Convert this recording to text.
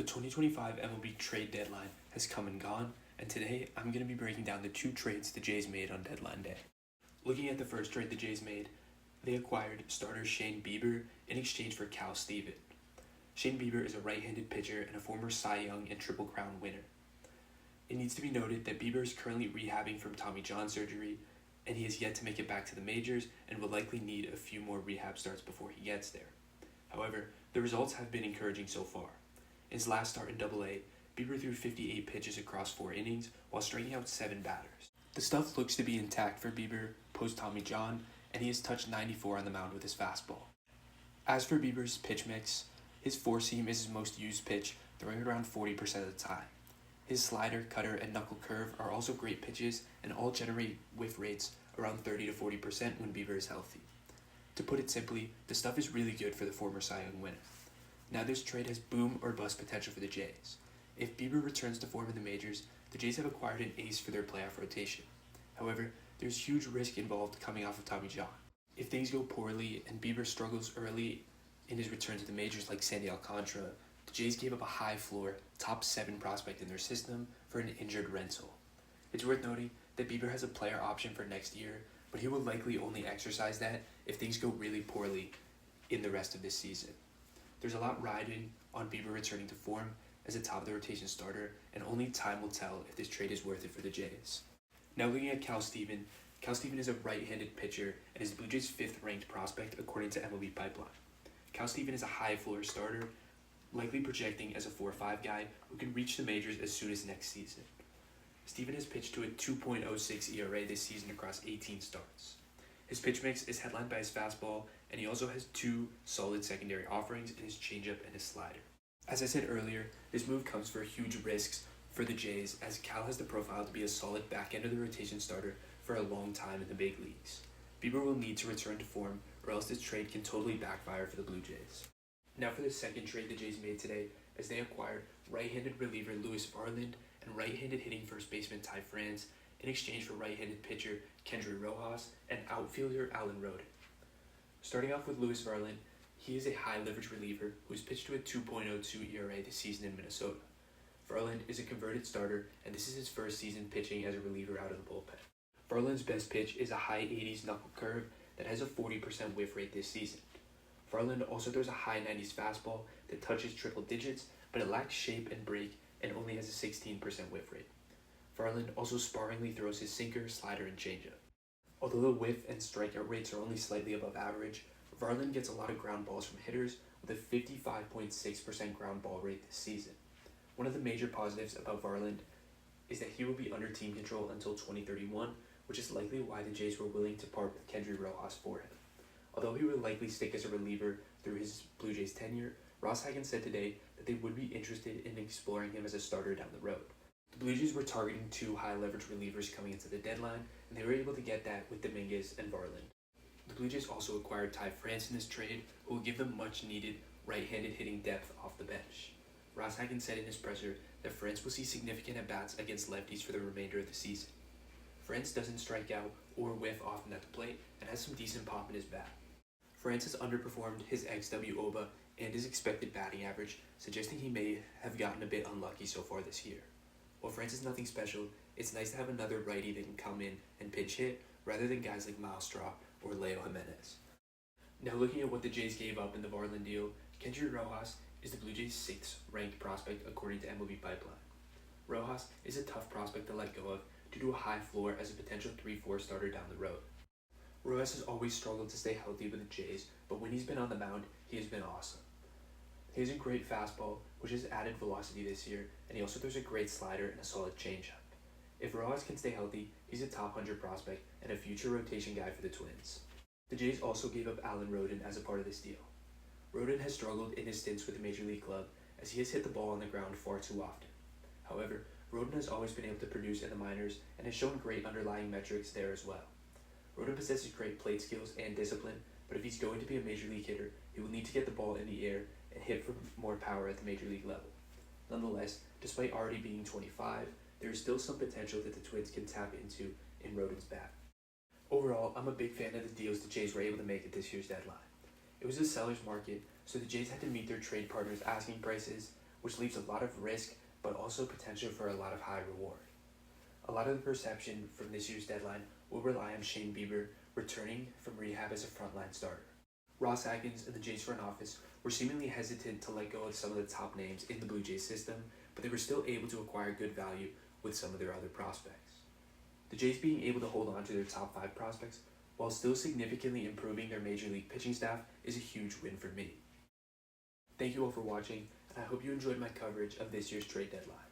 2025 MLB trade deadline has come and gone, and today I'm going to be breaking down the two trades the Jays made on deadline day. Looking at the first trade the Jays made, they acquired starter Shane Bieber in exchange for Cal Steven. Shane Bieber is a right-handed pitcher and a former Cy Young and Triple Crown winner. It needs to be noted that Bieber is currently rehabbing from Tommy John surgery, and he has yet to make it back to the majors and will likely need a few more rehab starts before he gets there. However, the results have been encouraging so far. In his last start in Double-A, Bieber threw 58 pitches across 4 innings while striking out 7 batters. The stuff looks to be intact for Bieber post-Tommy John, and he has touched 94 on the mound with his fastball. As for Bieber's pitch mix, his four-seam is his most used pitch, throwing around 40% of the time. His slider, cutter, and knuckle curve are also great pitches and all generate whiff rates around 30 to 40% when Bieber is healthy. To put it simply, the stuff is really good for the former Cy Young winner. Now this trade has boom or bust potential for the Jays. If Bieber returns to form in the majors, the Jays have acquired an ace for their playoff rotation. However, there's huge risk involved coming off of Tommy John. If things go poorly and Bieber struggles early in his return to the majors like Sandy Alcantara, the Jays gave up a high floor, top 7 prospect in their system for an injured rental. It's worth noting that Bieber has a player option for next year, but he will likely only exercise that if things go really poorly in the rest of this season. There's a lot riding on Bieber returning to form as a top-of-the-rotation starter, and only time will tell if this trade is worth it for the Jays. Now looking at Cal Steven is a right-handed pitcher and is the Blue Jays' 5th-ranked prospect according to MLB Pipeline. Cal Steven is a high-floor starter, likely projecting as a 4-5 guy who can reach the majors as soon as next season. Steven has pitched to a 2.06 ERA this season across 18 starts. His pitch mix is headlined by his fastball, and he also has 2 solid secondary offerings in his changeup and his slider. As I said earlier, this move comes for huge risks for the Jays, as Cal has the profile to be a solid back-end of the rotation starter for a long time in the big leagues. Bieber will need to return to form, or else this trade can totally backfire for the Blue Jays. Now for the second trade the Jays made today, as they acquired right-handed reliever Lewis Varland and right-handed hitting first baseman Ty France in exchange for right-handed pitcher Kendry Rojas and outfielder Alan Roden. Starting off with Lewis Varland, he is a high-leverage reliever who has pitched to a 2.02 ERA this season in Minnesota. Varland is a converted starter, and this is his first season pitching as a reliever out of the bullpen. Varland's best pitch is a high 80s knuckle curve that has a 40% whiff rate this season. Varland also throws a high 90s fastball that touches triple digits, but it lacks shape and break and only has a 16% whiff rate. Varland also sparingly throws his sinker, slider, and changeup. Although the whiff and strikeout rates are only slightly above average, Varland gets a lot of ground balls from hitters with a 55.6% ground ball rate this season. One of the major positives about Varland is that he will be under team control until 2031, which is likely why the Jays were willing to part with Kendry Rojas for him. Although he will likely stick as a reliever through his Blue Jays tenure, Ross Hagen said today that they would be interested in exploring him as a starter down the road. The Blue Jays were targeting 2 high-leverage relievers coming into the deadline, and they were able to get that with Dominguez and Varland. The Blue Jays also acquired Ty France in this trade, who will give them much-needed right-handed hitting depth off the bench. Ross Hagen said in his presser that France will see significant at-bats against lefties for the remainder of the season. France doesn't strike out or whiff often at the plate and has some decent pop in his bat. France has underperformed his XWOBA and his expected batting average, suggesting he may have gotten a bit unlucky so far this year. While France is nothing special, it's nice to have another righty that can come in and pinch hit rather than guys like Miles Straw or Leo Jimenez. Now looking at what the Jays gave up in the Varland deal, Kendry Rojas is the Blue Jays' 6th-ranked prospect according to MLB Pipeline. Rojas is a tough prospect to let go of due to a high floor as a potential 3-4 starter down the road. Rojas has always struggled to stay healthy with the Jays, but when he's been on the mound, he has been awesome. He has a great fastball, which has added velocity this year, and he also throws a great slider and a solid changeup. If Rojas can stay healthy, he's a top 100 prospect and a future rotation guy for the Twins. The Jays also gave up Alan Roden as a part of this deal. Roden has struggled in his stints with the Major League club as he has hit the ball on the ground far too often. However, Roden has always been able to produce in the minors and has shown great underlying metrics there as well. Roden possesses great plate skills and discipline, but if he's going to be a Major League hitter, he will need to get the ball in the air and hit for more power at the Major League level. Nonetheless, despite already being 25, there is still some potential that the Twins can tap into in Roden's bat. Overall, I'm a big fan of the deals the Jays were able to make at this year's deadline. It was a seller's market, so the Jays had to meet their trade partners' asking prices, which leaves a lot of risk but also potential for a lot of high reward. A lot of the perception from this year's deadline will rely on Shane Bieber returning from rehab as a frontline starter. Ross Atkins and the Jays front office were seemingly hesitant to let go of some of the top names in the Blue Jays system, but they were still able to acquire good value with some of their other prospects. The Jays being able to hold on to their top 5 prospects while still significantly improving their major league pitching staff is a huge win for me. Thank you all for watching, and I hope you enjoyed my coverage of this year's trade deadline.